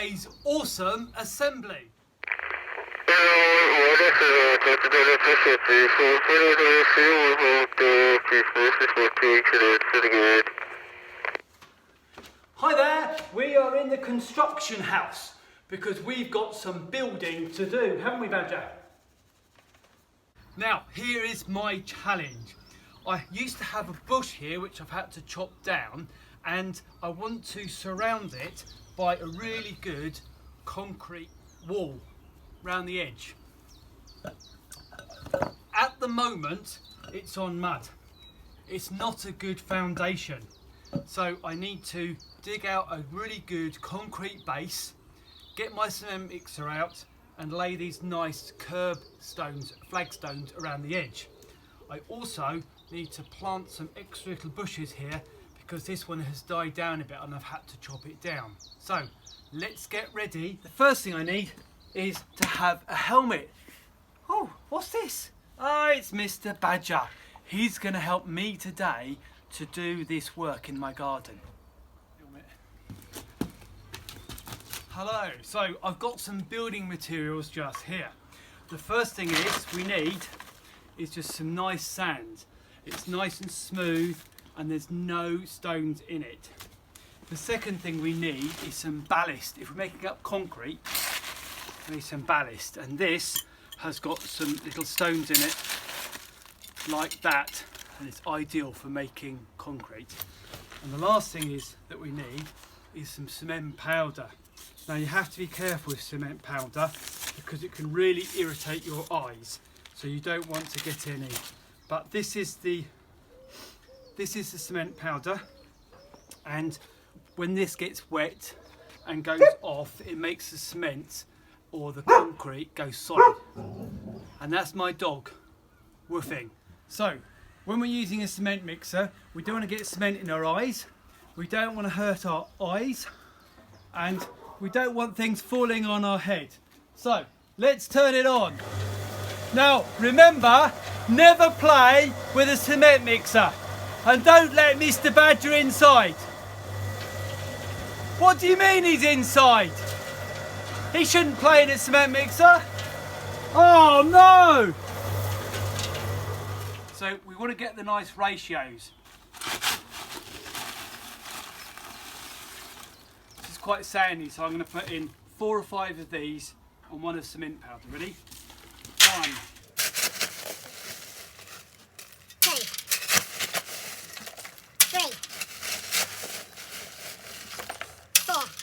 today's awesome assembly. Hi there, we are in the construction house because we've got some building to do, haven't we, Badger? Now, here is my challenge. I used to have a bush here which I've had to chop down, and I want to surround it by a really good concrete wall round the edge. At the moment, it's on mud. It's not a good foundation. So I need to dig out a really good concrete base, get my cement mixer out and lay these nice curb stones, flagstones around the edge. I also need to plant some extra little bushes here because this one has died down a bit and I've had to chop it down. So let's get ready. The first thing I need is to have a helmet. Oh, what's this? Oh, it's Mr. Badger. He's going to help me today to do this work in my garden. Hello, so I've got some building materials just here. The first thing we need is just some nice sand. It's nice and smooth and there's no stones in it. The second thing we need is some ballast. If we're making up concrete, we need some ballast, and this has got some little stones in it like that, and it's ideal for making concrete. And the last thing that we need is some cement powder. Now you have to be careful with cement powder because it can really irritate your eyes, so you don't want to get any. But this is the cement powder, and when this gets wet and goes off, it makes the cement or the concrete go solid. And that's my dog woofing. So when we're using a cement mixer, we don't want to get cement in our eyes, we don't want to hurt our eyes, and we don't want things falling on our head. So let's turn it on. Now remember, never play with a cement mixer, and don't let Mr. Badger inside. What do you mean he's inside? He shouldn't play in a cement mixer. Oh no! So we want to get the nice ratios. This is quite sandy, so I'm going to put in 4 or 5 of these on one of cement powder. Ready? 1. 2. 3. 4. 5.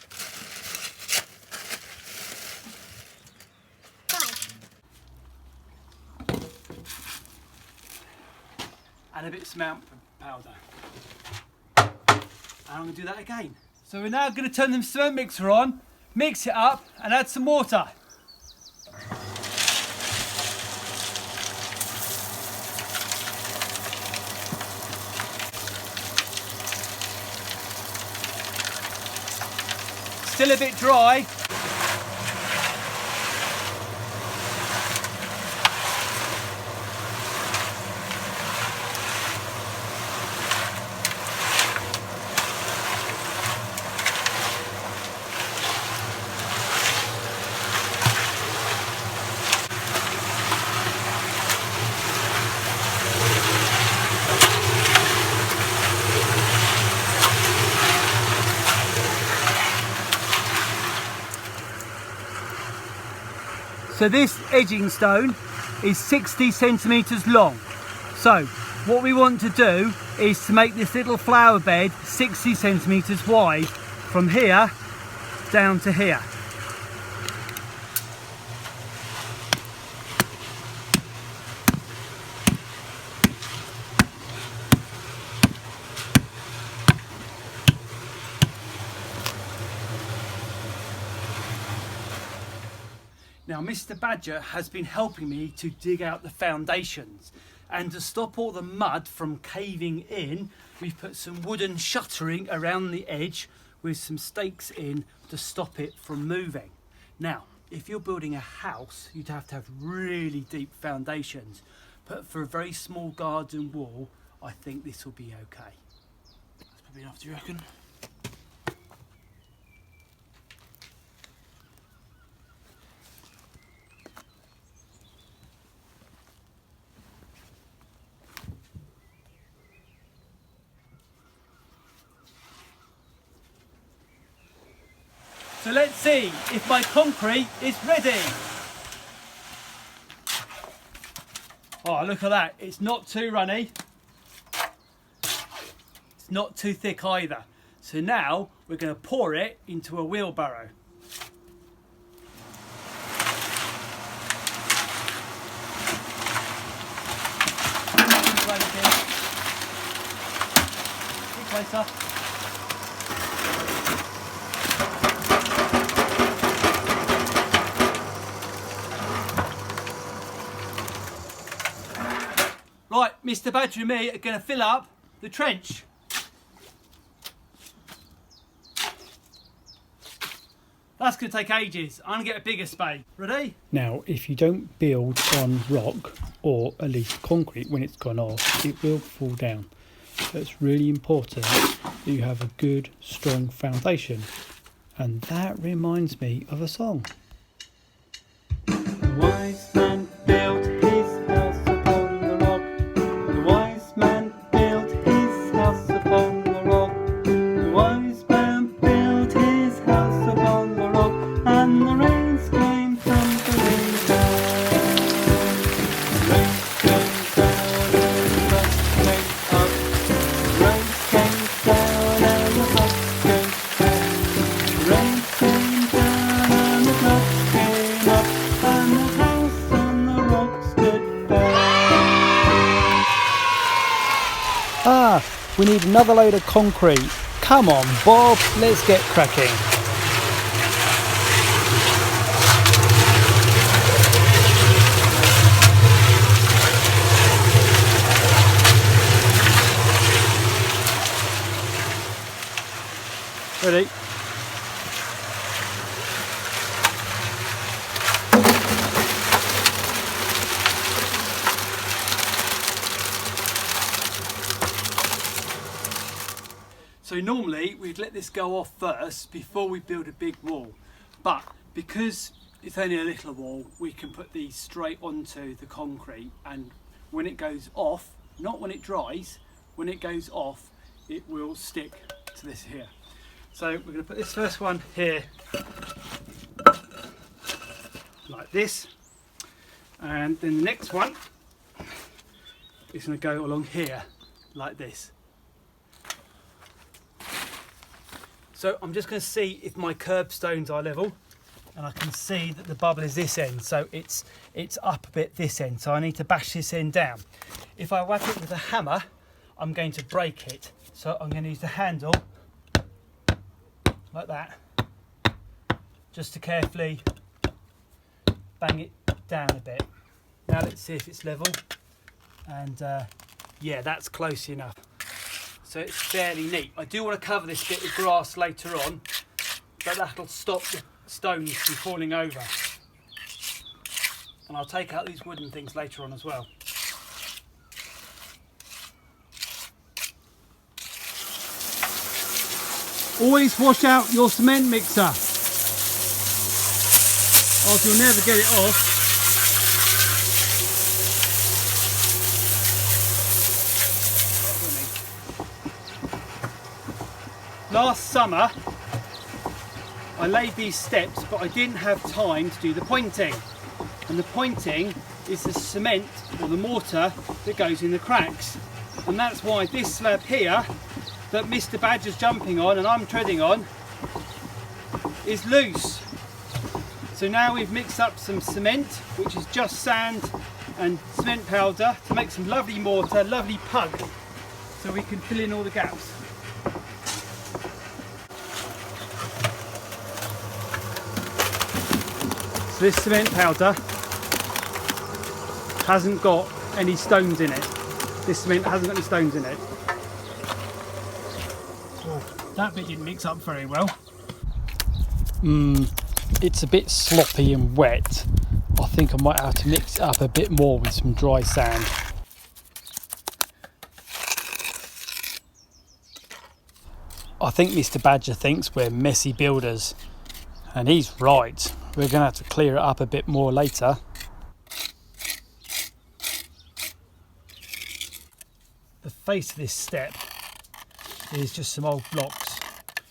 And a bit of cement powder. And I'm going to do that again. So we're now going to turn the cement mixer on, mix it up and add some water. Still a bit dry. So this edging stone is 60 centimetres long. So what we want to do is to make this little flower bed 60 centimetres wide from here down to here. Now Mr. Badger has been helping me to dig out the foundations, and to stop all the mud from caving in, we've put some wooden shuttering around the edge with some stakes in to stop it from moving. Now if you're building a house, you'd have to have really deep foundations, but for a very small garden wall, I think this will be okay. That's probably enough, do you reckon? So let's see if my concrete is ready. Oh, look at that. It's not too runny. It's not too thick either. So now we're going to pour it into a wheelbarrow. Closer. Right, Mr. Badger and me are going to fill up the trench. That's going to take ages. I'm going to get a bigger spade. Ready? Now, if you don't build on rock, or at least concrete when it's gone off, it will fall down. So it's really important that you have a good, strong foundation. And that reminds me of a song. The wise man built his house upon the rock. The wise man built his house upon the rock. The wise man built his house upon the rock, and the rains came tumbling down. The rains came down and the floods came up. The rains came down and the floods came down. The rains came down and the floods came up, and the house on the rock stood firm. Ah, we need another load of concrete. Come on, Bob, let's get cracking. Ready? So normally we'd let this go off first before we build a big wall, but because it's only a little wall, we can put these straight onto the concrete, and when it goes off, not when it dries, when it goes off, it will stick to this here. So we're going to put this first one here like this, and then the next one is going to go along here like this. So I'm just going to see if my curbstones are level, and I can see that the bubble is this end, so it's up a bit this end, so I need to bash this end down. If I whack it with a hammer, I'm going to break it, so I'm going to use the handle like that, just to carefully bang it down a bit. Now let's see if it's level, and yeah, that's close enough. So it's fairly neat. I do want to cover this bit with grass later on, but that'll stop the stones from falling over. And I'll take out these wooden things later on as well. Always wash out your cement mixer, or you'll never get it off. Last summer I laid these steps, but I didn't have time to do the pointing, and the pointing is the cement or the mortar that goes in the cracks, and that's why this slab here that Mr. Badger's jumping on and I'm treading on is loose. So now we've mixed up some cement, which is just sand and cement powder, to make some lovely mortar, lovely pug, so we can fill in all the gaps. So this cement powder hasn't got any stones in it. This cement hasn't got any stones in it. Oh, that bit didn't mix up very well. It's a bit sloppy and wet. I think I might have to mix it up a bit more with some dry sand. I think Mr. Badger thinks we're messy builders, and he's right. We're going to have to clear it up a bit more later. The face of this step is just some old blocks,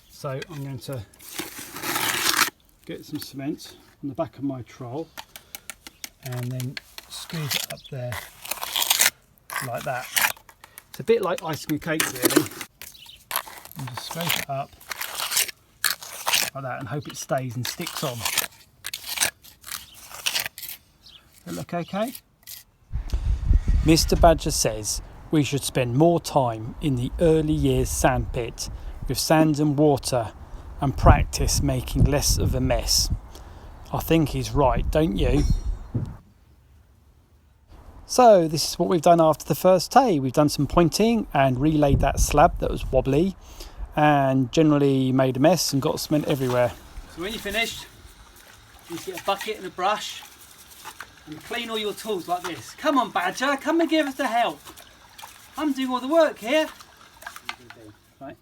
so I'm going to get some cement on the back of my troll and then squeeze it up there like that. It's a bit like icing a cake really. And just scrape it up like that and hope it stays and sticks on. Does it look okay? Mr. Badger says we should spend more time in the early years sandpit with sand and water and practice making less of a mess. I think he's right, don't you? So this is what we've done after the first day. We've done some pointing and relaid that slab that was wobbly and generally made a mess and got cement everywhere. So when you're finished, you need to get a bucket and a brush and clean all your tools like this. Come on Badger, come and give us the help. I'm doing all the work here. Right.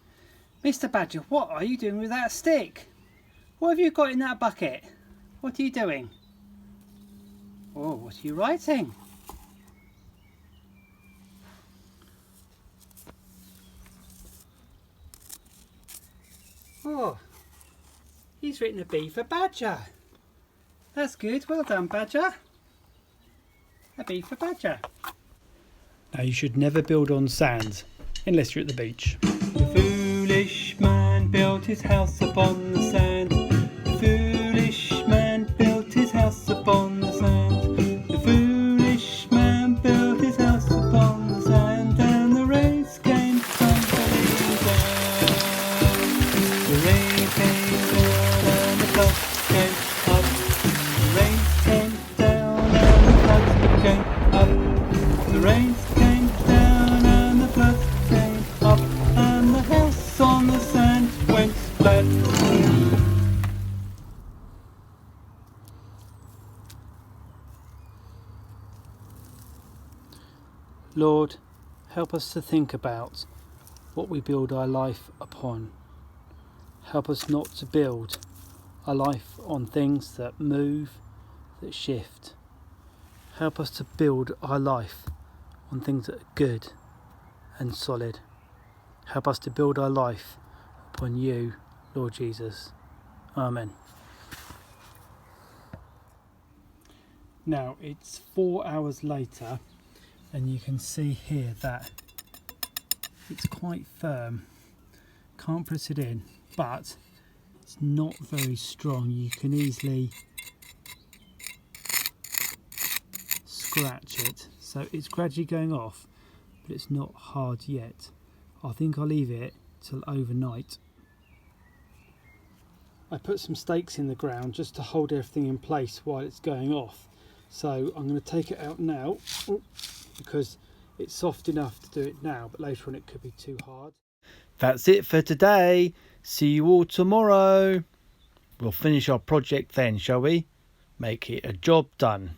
Mr. Badger, what are you doing with that stick? What have you got in that bucket? What are you doing? Oh, what are you writing? Oh, he's written a B for Badger. That's good, well done Badger. A B for Badger. Now you should never build on sand, unless you're at the beach. The foolish man built his house upon the sand. The foolish man built his house upon the sand. The foolish man built his house upon the sand, and the rains came tumbling down. The rain came down and the floods came up. The rain came down and the floods came up. The rain came down and the floods came up, and the house on the sand went flat. Lord, help us to think about what we build our life upon. Help us not to build our life on things that move, that shift. Help us to build our life on things that are good and solid. Help us to build our life upon you, Lord Jesus. Amen. Now it's 4 hours later and you can see here that it's quite firm. Can't put it in, but it's not very strong. You can easily scratch it. So it's gradually going off, but it's not hard yet. I think I'll leave it till overnight. I put some stakes in the ground just to hold everything in place while it's going off. So I'm going to take it out now because it's soft enough to do it now, but later on it could be too hard. That's it for today. See you all tomorrow. We'll finish our project then, shall we? Make it a job done.